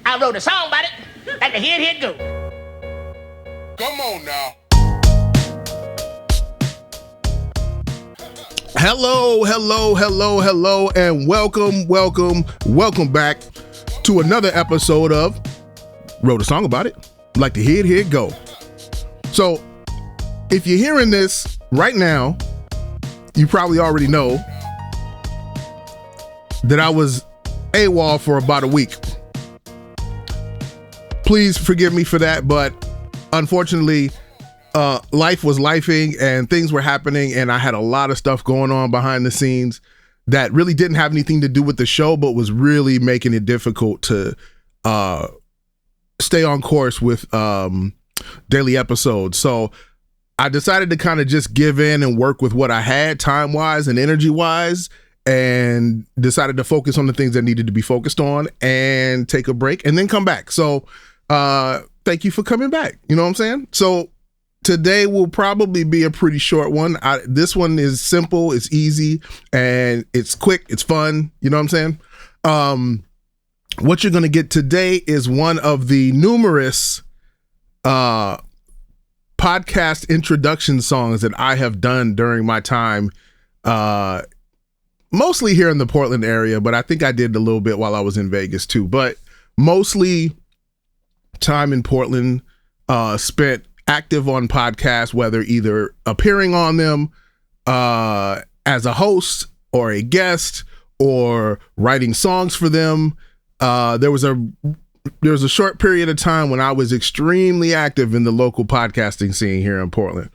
I wrote a song about it. Like the hit go. Come on now. Hello, and welcome back to another episode of Wrote a Song About It. Like the hit go. So, if you're hearing this right now, you probably already know that I was AWOL for about a week. Please forgive me for that, but unfortunately, life was lifing and things were happening, and I had a lot of stuff going on behind the scenes that really didn't have anything to do with the show, but was really making it difficult to stay on course with daily episodes. So I decided to kind of just give in and work with what I had time-wise and energy-wise, and decided to focus on the things that needed to be focused on and take a break and then come back. So thank you for coming back. You know what I'm saying? So today will probably be a pretty short one. This one is simple, it's easy, and it's quick, it's fun. You know what I'm saying? What you're going to get today is one of the numerous podcast introduction songs that I have done during my time, mostly here in the Portland area, but I think I did a little bit while I was in Vegas too. But mostly time in Portland, spent active on podcasts, whether either appearing on them as a host or a guest or writing songs for them. There was a short period of time when I was extremely active in the local podcasting scene here in Portland.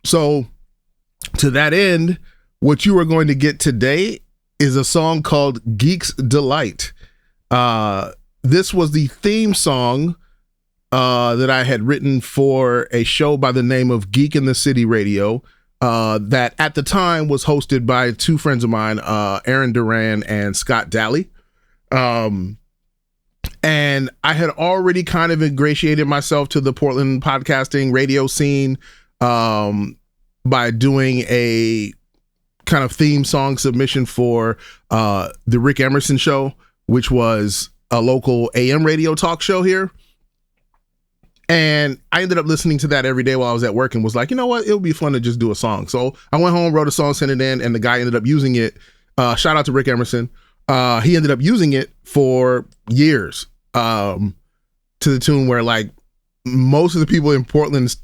So to that end, what you are going to get today is a song called Geek's Delight. This was the theme song that I had written for a show by the name of Geek in the City Radio, that at the time was hosted by two friends of mine, Aaron Duran and Scott Daly. And I had already kind of ingratiated myself to the Portland podcasting radio scene by doing a kind of theme song submission for the Rick Emerson Show, which was a local AM radio talk show here. And I ended up listening to that every day while I was at work and was like, you know what, it would be fun to just do a song. So I went home, wrote a song, sent it in, and the guy ended up using it. Shout out to Rick Emerson. He ended up using it for years, to the tune where like most of the people in Portland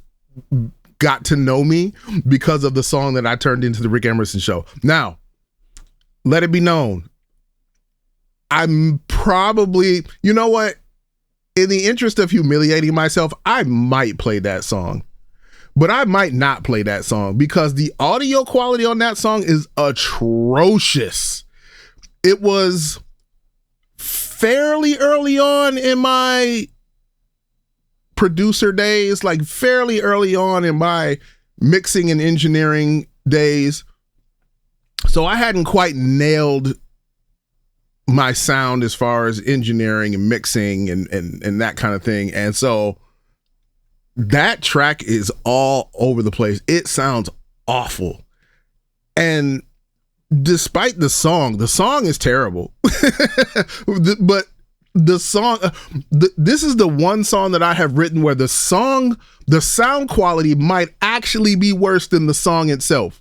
got to know me because of the song that I turned into the Rick Emerson Show. Now, let it be known, I'm probably, you know what? In the interest of humiliating myself, I might play that song, but I might not play that song because the audio quality on that song is atrocious. It was fairly early on in my producer days, like fairly early on in my mixing and engineering days. So I hadn't quite nailed my sound as far as engineering and mixing and that kind of thing. And so that track is all over the place. It sounds awful. And despite the song is terrible. But the song, this is the one song that I have written where the sound quality might actually be worse than the song itself.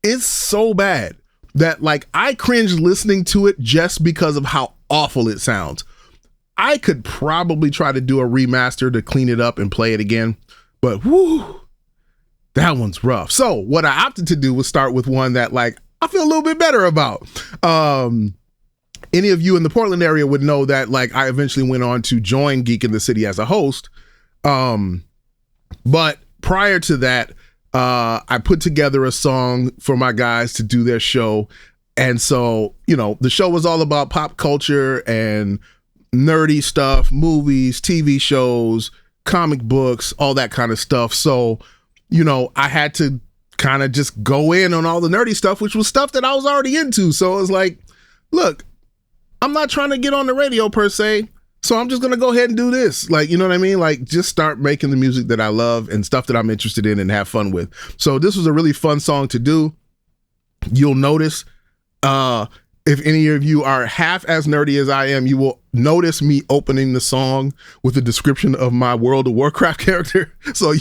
It's so bad that like I cringe listening to it just because of how awful it sounds. I could probably try to do a remaster to clean it up and play it again, but whoo, that one's rough. So what I opted to do was start with one that like I feel a little bit better about. Any of you in the Portland area would know that like I eventually went on to join Geek in the City as a host. But prior to that, I put together a song for my guys to do their show. And so, you know, the show was all about pop culture and nerdy stuff, movies, TV shows, comic books, all that kind of stuff. So, you know, I had to kind of just go in on all the nerdy stuff, which was stuff that I was already into. So it was like, look, I'm not trying to get on the radio per se, so I'm just going to go ahead and do this. Like, you know what I mean? Like, just start making the music that I love and stuff that I'm interested in and have fun with. So this was a really fun song to do. You'll notice if any of you are half as nerdy as I am, you will notice me opening the song with a description of my World of Warcraft character. So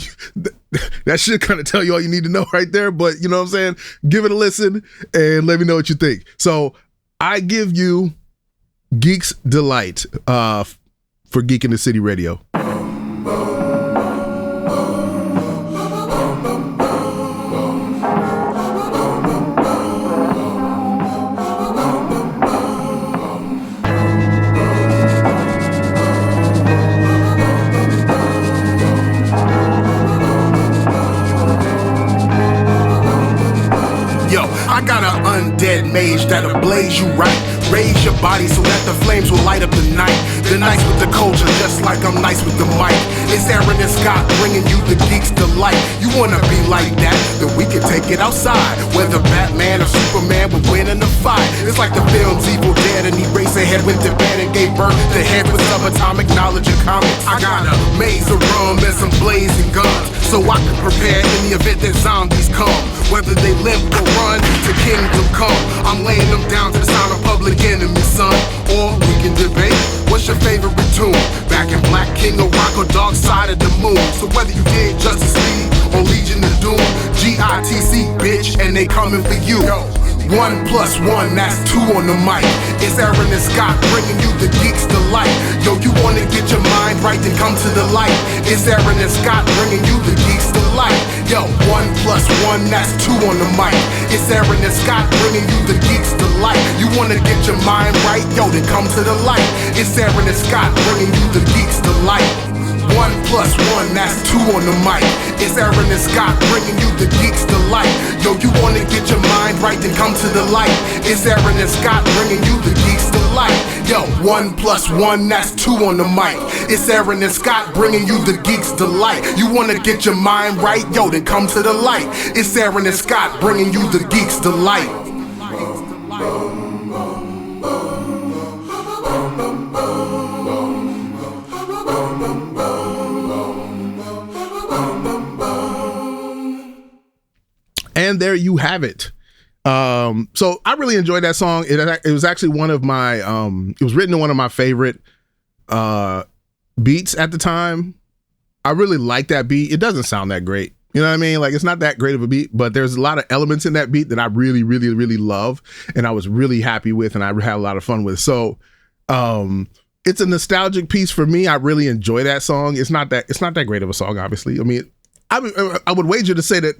that should kind of tell you all you need to know right there. But you know what I'm saying? Give it a listen and let me know what you think. So I give you Geek's Delight for Geek in the City Radio. I got an undead mage that'll blaze you right. Raise your body so that the flames will light up the night. The nice with the culture, just like I'm nice with the mic. It's Aaron and Scott bringing you the Geek's Delight. You wanna be like that? Then we can take it outside. Whether Batman or Superman would win in the fight. It's like the film's Evil Dead, and he raced ahead with the band and gave birth to heads with subatomic knowledge and comics. I got a maze of rum and some blazing guns, so I can prepare in the event that zombies come. Whether they limp or run to kingdom come, I'm laying them down to the sound of Public Enemy, son. Or we can debate, what's your favorite tune? Back in Black King or Rock or Dark Side of the Moon. So whether you did Justice League or Legion of Doom, GITC, bitch, and they coming for you. 1 + 1, that's 2 on the mic. It's Aaron and Scott bringing you the Geek's Delight. Yo, you wanna get your mind right, then come to the light. It's Aaron and Scott bringing you the Geek's Delight. Yo, 1 + 1, that's 2 on the mic. It's Aaron and Scott bringing you the Geek's Delight. You wanna get your mind right, yo, then come to the light. It's Aaron and Scott bringing you the Geek's Delight. 1 + 1, that's 2 on the mic. It's Aaron and Scott bringing you the Geek's Delight. Yo, you wanna get your mind right, then come to the light. It's Aaron and Scott bringing you the Geek's Delight. Yo, 1 + 1, that's 2 on the mic. It's Aaron and Scott bringing you the Geek's Delight. You wanna get your mind right, yo, then come to the light. It's Aaron and Scott bringing you the Geek's Delight. And there you have it. So I really enjoyed that song. It was actually one of my, it was written in one of my favorite beats at the time. I really like that beat. It doesn't sound that great. You know what I mean? Like, it's not that great of a beat, but there's a lot of elements in that beat that I really, really, really love. And I was really happy with, and I had a lot of fun with. So it's a nostalgic piece for me. I really enjoy that song. It's not that great of a song, obviously. I mean, I would wager to say that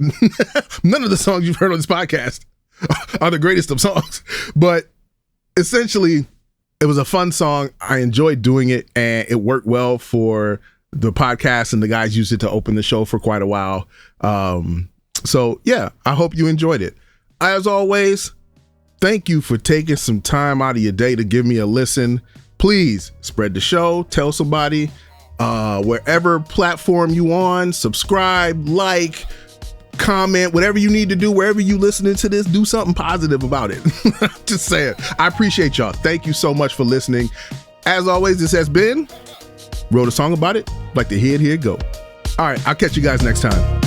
none of the songs you've heard on this podcast are the greatest of songs, but essentially it was a fun song. I enjoyed doing it, and it worked well for the podcast, and the guys used it to open the show for quite a while. So yeah, I hope you enjoyed it. As always, thank you for taking some time out of your day to give me a listen. Please spread the show, tell somebody. Wherever platform you on, subscribe, like, comment, whatever you need to do, wherever you listening to this, do something positive about it. Just saying. I appreciate y'all. Thank you so much for listening. As always, this has been Wrote a Song About It, like the Here Go. All right, I'll catch you guys next time.